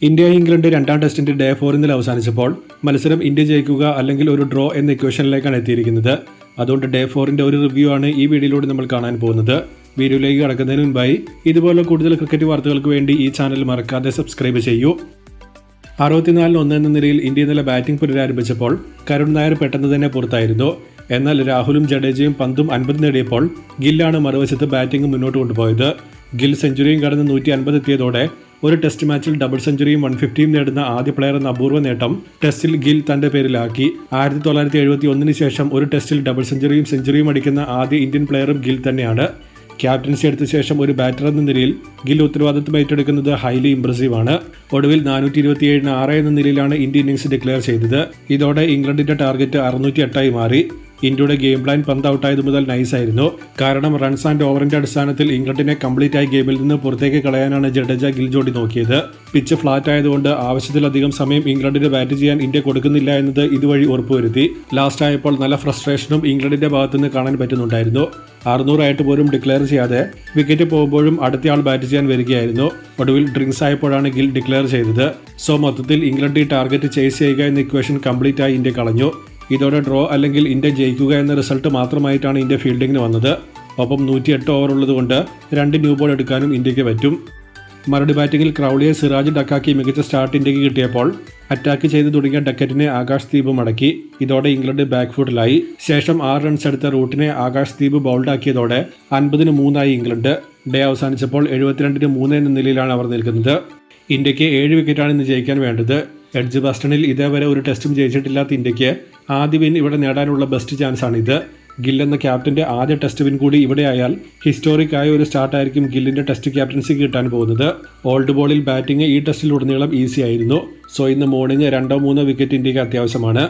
India England രണ്ടാം ടെസ്റ്റിന്റെ day 4 ഇന്നലെ അവസാനിച്ചപ്പോൾ മത്സരം ഇന്ത്യ ജയിക്കുക അല്ലെങ്കിൽ ഒരു ഡ്രോ എന്ന ഇക്വേഷനിലേക്കാണ് എത്തിയിരിക്കുന്നത്. അതുകൊണ്ട് ഡേ 4ന്റെ ഒരു റിവ്യൂ ആണ് ഈ വീഡിയോയിലൂടെ നമ്മൾ കാണാൻ പോകുന്നത്. വീഡിയോയിലേക്ക് കടക്കുന്നതിന് മുൻപായി ഇതുപോലെ കൂടുതൽ ക്രിക്കറ്റ് വാർത്തകൾക്ക് വേണ്ടി ഈ ചാനൽ മറക്കാതെ സബ്സ്ക്രൈബ് ചെയ്യൂ. 64-1 എന്ന നിലയിൽ ഇന്ത്യ ഇന്നലെ ബാറ്റിംഗ് പുനരാരംഭിച്ചപ്പോൾ കരുൺ നായർ പെട്ടെന്ന് തന്നെ പുറത്തായിരുന്നു. എന്നാൽ രാഹുലും ജഡേജയും പന്തും 50 നേടിയപ്പോൾ ഗില്ലാണ് മറുവശത്ത് ബാറ്റിംഗ് മുന്നോട്ട് കൊണ്ടുപോയത്. ഗിൽ സെഞ്ചുറിയും കടന്ന് 150 എത്തിയതോടെ ഒരു ടെസ്റ്റ് മാച്ചിൽ ഡബിൾ സെഞ്ചുറിയും 150യും നേടുന്ന ആദ്യ പ്ലെയർ എന്ന അപൂർവ നേട്ടം ടെസ്റ്റിൽ ഗിൽ തന്റെ പേരിലാക്കി. 1971 ശേഷം ഒരു ടെസ്റ്റിൽ ഡബിൾ സെഞ്ചുറിയും അടിക്കുന്ന ആദ്യ ഇന്ത്യൻ പ്ലെയറും ഗിൽ തന്നെയാണ്. ക്യാപ്റ്റൻസി എടുത്ത ശേഷം ഒരു ബാറ്റർ എന്ന നിലയിൽ ഗിൽ ഉത്തരവാദിത്വം ഏറ്റെടുക്കുന്നത് ഹൈലി ഇംപ്രസീവ് ആണ്. ഒടുവിൽ 427-ന് 6 എന്ന നിലയിലാണ് ഇന്ത്യ ഇന്നിംഗ്സ് ഡിക്ലെയർ ചെയ്തത്. ഇതോടെ ഇംഗ്ലണ്ടിന്റെ ടാർഗറ്റ് 608 മാറി. ഇന്ത്യയുടെ ഗെയിം പ്ലാൻ പന്ത് ഔട്ടായത് മുതൽ നൈസായിരുന്നു. കാരണം റൺസ് ആൻഡ് ഓവറിന്റെ അടിസ്ഥാനത്തിൽ ഇംഗ്ലണ്ടിനെ കംപ്ലീറ്റ് ആയി ഗെയിമിൽ നിന്ന് പുറത്തേക്ക് കളയാനാണ് ജഡേജ ഗിൽ ജോഡി നോക്കിയത്. പിച്ച് ഫ്ലാറ്റ് ആയതുകൊണ്ട് ആവശ്യത്തിലധികം സമയം ഇംഗ്ലണ്ടിന് ബാറ്റ് ചെയ്യാൻ ഇന്ത്യ കൊടുക്കുന്നില്ല എന്നത് ഇതുവഴി ഉറപ്പുവരുത്തി. ലാസ്റ്റ് ആയപ്പോൾ നല്ല ഫ്രസ്ട്രേഷനും ഇംഗ്ലണ്ടിന്റെ ഭാഗത്തുനിന്ന് കാണാൻ പറ്റുന്നുണ്ടായിരുന്നു. 600 ആയിട്ട് പോലും ഡിക്ലെയർ ചെയ്യാതെ വിക്കറ്റ് പോകുമ്പോഴും അടുത്തയാൾ ബാറ്റ് ചെയ്യാൻ വരികയായിരുന്നു. ഒടുവിൽ ഡ്രിങ്ക്സ് ആയപ്പോഴാണ് ഗിൽ ഡിക്ലെയർ ചെയ്തത്. സോ മൊത്തത്തിൽ ഇംഗ്ലണ്ട് ഈ ടാർഗറ്റ് ചേസ് ചെയ്യുക എന്ന ഇക്വേഷൻ കംപ്ലീറ്റ് ആയി ഇന്ത്യ കളഞ്ഞു. ഇതോടെ ഡ്രോ അല്ലെങ്കിൽ ഇന്ത്യ ജയിക്കുക എന്ന റിസൾട്ട് മാത്രമായിട്ടാണ് ഇന്ത്യ ഫീൽഡിങ്ങിന് വന്നത്. ഒപ്പം 108 ഓവർ ഉള്ളതുകൊണ്ട് 2 ന്യൂ ബോൾ എടുക്കാനും ഇന്ത്യക്ക് പറ്റും. മറുപടി ബാറ്റിംഗിൽ ക്രൗളിയെ സിറാജ് ഡക്കാക്കി മികച്ച സ്റ്റാർട്ട് ഇന്ത്യക്ക് കിട്ടിയപ്പോൾ അറ്റാക്ക് ചെയ്ത് തുടങ്ങിയ ഡക്കറ്റിനെ ആകാശ് ദീപ് മടക്കി. ഇതോടെ ഇംഗ്ലണ്ട് ബാക്ക് ഫുട്ടിലായി. ശേഷം 6 റൺസ് എടുത്ത റൂട്ടിനെ ആകാശ് ദീപ് ബൗൾഡാക്കിയതോടെ 50-3 ഇംഗ്ലണ്ട്. ഡേ അവസാനിച്ചപ്പോൾ 72-3 എന്ന നിലയിലാണ് അവർ നിൽക്കുന്നത്. ഇന്ത്യക്ക് 7 വിക്കറ്റാണ് ഇന്ന് ജയിക്കാൻ വേണ്ടത്. എഡ്ജ് ബസ്റ്റണിൽ ഇതേവരെ ഒരു ടെസ്റ്റും ജയിച്ചിട്ടില്ലാത്ത ഇന്ത്യക്ക് ആദ്യ വിൻ ഇവിടെ നേടാനുള്ള ബെസ്റ്റ് ചാൻസ് ആണിത്. ഗിൽ എന്ന ക്യാപ്റ്റന്റെ ആദ്യ ടെസ്റ്റ് വിൻ കൂടി ഇവിടെ ആയാൽ ഹിസ്റ്റോറിക് ആയ ഒരു സ്റ്റാർട്ടായിരിക്കും ഗില്ലിന്റെ ടെസ്റ്റ് ക്യാപ്റ്റൻസി കിട്ടാൻ പോകുന്നത്. ഓൾഡ് ബോളിൽ ബാറ്റിംഗ് ഈ ടെസ്റ്റിലുടനീളം ഈസി ആയിരുന്നു. സോ ഇന്ന് മോർണിംഗ് 2-3 വിക്കറ്റ് ഇന്ത്യക്ക് അത്യാവശ്യമാണ്.